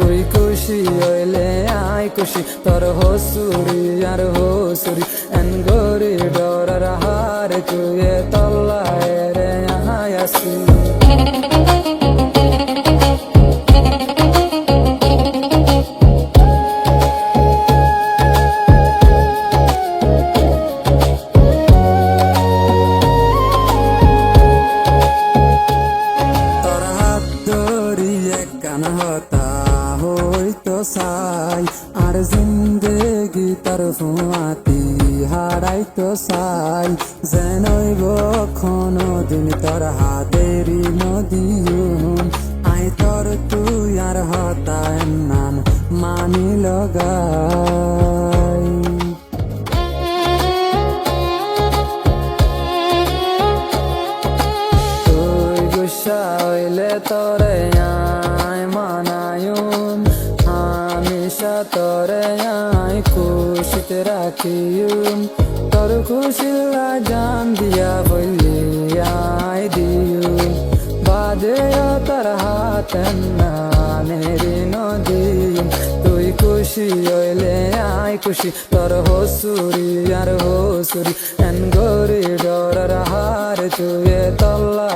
তুই খুশি হইলে আয় খুশি তোর হসুরি আর হসুরি এন গরি ডরার হার তুই তল্লায় রে আয় আসি হতা হইতো চাই আর জিন্দেগি তোর ফুয়াতি হারাইতো চাই যেন কোনো দিন তোর হাতেরি নদীন আই তোর তুই আর হতায় নাম মানি লগাই তুই গুসা হইলে তোরে তোরে আয় খুশিতে রাখিউম তোর খুশিলা জান দিয়া বললি আয় দিউম বাদেও তোর হাতের নামেরি নদীম তুই খুশি হইলে আয় খুশি তোর হসুরি আর হসুরি এন গরি ডরার হার তুই তল্লা